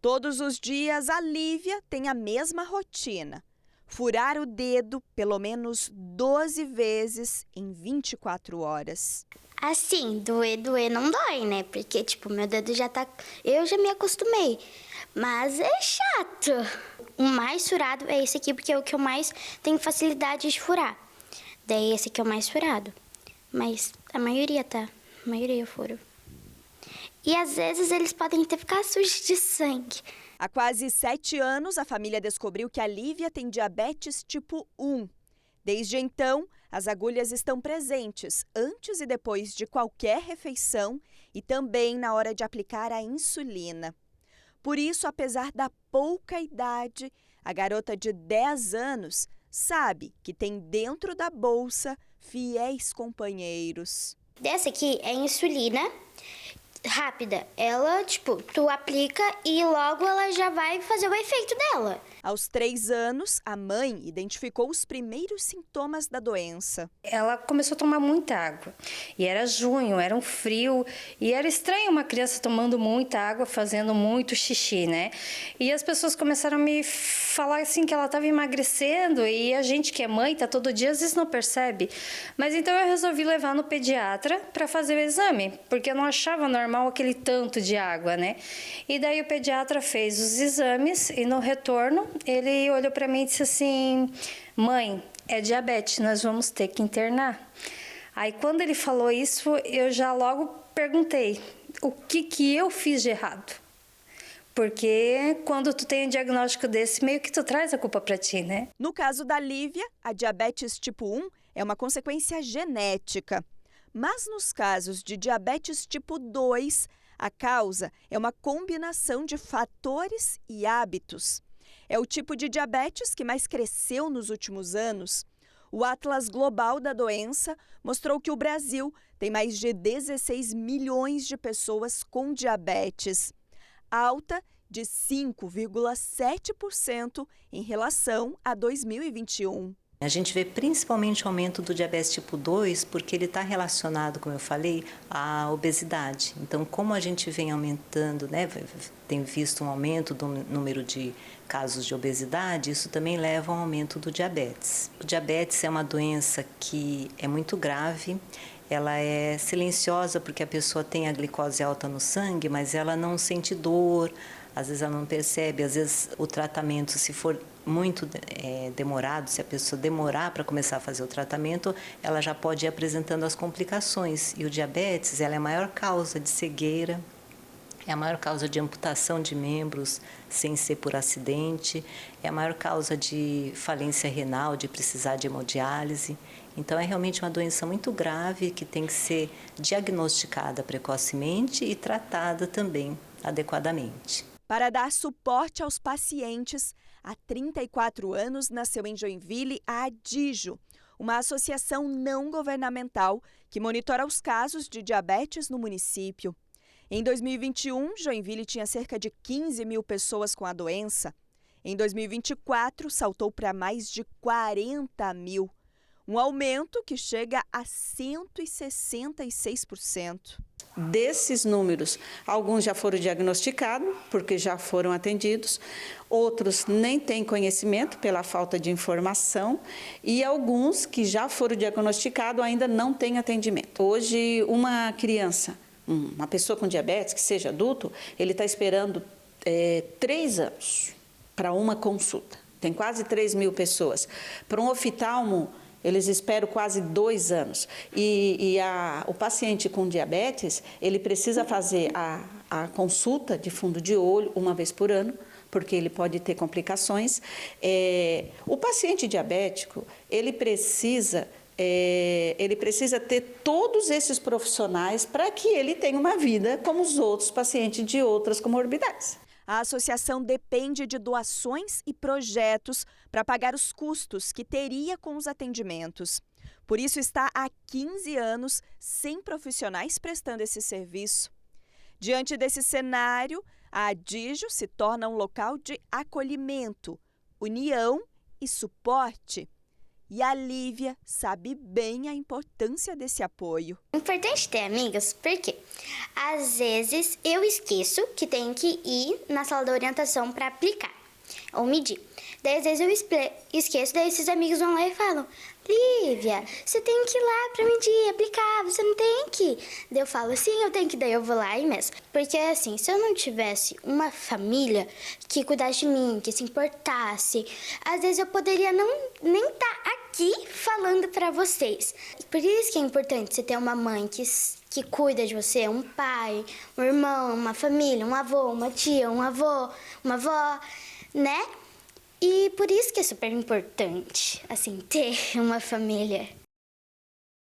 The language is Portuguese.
Todos os dias, a Lívia tem a mesma rotina: furar o dedo pelo menos 12 vezes em 24 horas. Assim, doer não dói, né? Porque, meu dedo já tá... Eu já me acostumei. Mas é chato. O mais furado é esse aqui, porque é o que eu mais tenho facilidade de furar. Daí esse aqui é o mais furado. Mas a maioria eu furo. E às vezes eles podem ficar sujos de sangue. Há quase 7 anos, a família descobriu que a Lívia tem diabetes tipo 1. Desde então, as agulhas estão presentes antes e depois de qualquer refeição e também na hora de aplicar a insulina. Por isso, apesar da pouca idade, a garota de 10 anos sabe que tem dentro da bolsa fiéis companheiros. Dessa aqui é insulina rápida. Ela, tu aplica e logo ela já vai fazer o efeito dela. Aos 3 anos, a mãe identificou os primeiros sintomas da doença. Ela começou a tomar muita água. E era junho, era um frio. E era estranho uma criança tomando muita água, fazendo muito xixi, né? E as pessoas começaram a me falar assim que ela estava emagrecendo. E a gente que é mãe, tá todo dia, às vezes não percebe. Mas então eu resolvi levar no pediatra para fazer o exame. Porque eu não achava normal aquele tanto de água, né? E daí o pediatra fez os exames e no retorno ele olhou para mim e disse assim: mãe, é diabetes, nós vamos ter que internar. Aí quando ele falou isso, eu já logo perguntei, o que eu fiz de errado? Porque quando tu tem um diagnóstico desse, meio que tu traz a culpa para ti, né? No caso da Lívia, a diabetes tipo 1 é uma consequência genética. Mas nos casos de diabetes tipo 2, a causa é uma combinação de fatores e hábitos. É o tipo de diabetes que mais cresceu nos últimos anos. O Atlas Global da Doença mostrou que o Brasil tem mais de 16 milhões de pessoas com diabetes, alta de 5,7% em relação a 2021. A gente vê principalmente o aumento do diabetes tipo 2 porque ele está relacionado, como eu falei, à obesidade. Então, como a gente vem aumentando, né, tem visto um aumento do número de casos de obesidade, isso também leva a um aumento do diabetes. O diabetes é uma doença que é muito grave, ela é silenciosa porque a pessoa tem a glicose alta no sangue, mas ela não sente dor, às vezes ela não percebe, às vezes o tratamento, se for muito demorado, se a pessoa demorar para começar a fazer o tratamento, ela já pode ir apresentando as complicações. E o diabetes, ela é a maior causa de cegueira, é a maior causa de amputação de membros sem ser por acidente, é a maior causa de falência renal, de precisar de hemodiálise. Então é realmente uma doença muito grave que tem que ser diagnosticada precocemente e tratada também adequadamente. Para dar suporte aos pacientes, há 34 anos nasceu em Joinville a Adijo, uma associação não governamental que monitora os casos de diabetes no município. Em 2021, Joinville tinha cerca de 15 mil pessoas com a doença. Em 2024, saltou para mais de 40 mil, um aumento que chega a 166%. Desses números, alguns já foram diagnosticados, porque já foram atendidos, outros nem têm conhecimento pela falta de informação e alguns que já foram diagnosticados ainda não têm atendimento. Hoje, uma criança, uma pessoa com diabetes, que seja adulto, ele está esperando 3 anos para uma consulta. Tem quase 3 mil pessoas. Para um oftalmo, eles esperam quase 2 anos. O paciente com diabetes, ele precisa fazer a consulta de fundo de olho uma vez por ano, porque ele pode ter complicações. O paciente diabético, ele precisa ter todos esses profissionais para que ele tenha uma vida como os outros pacientes de outras comorbidades. A associação depende de doações e projetos para pagar os custos que teria com os atendimentos. Por isso está há 15 anos sem profissionais prestando esse serviço. Diante desse cenário, a Adijo se torna um local de acolhimento, união e suporte. E a Lívia sabe bem a importância desse apoio. É importante ter amigos, porque às vezes eu esqueço que tenho que ir na sala da orientação para aplicar ou medir. Daí às vezes eu esqueço, daí esses amigos vão lá e falam: Lívia, você tem que ir lá para medir, aplicar, você não tem que ir. Daí eu falo: sim, eu tenho que ir, daí eu vou lá e mesmo. Porque assim, se eu não tivesse uma família que cuidasse de mim, que se importasse, às vezes eu poderia nem estar aqui falando para vocês. Por isso que é importante você ter uma mãe que cuida de você, um pai, um irmão, uma família, um avô, uma tia, um avô, uma avó, né? E por isso que é super importante, assim, ter uma família.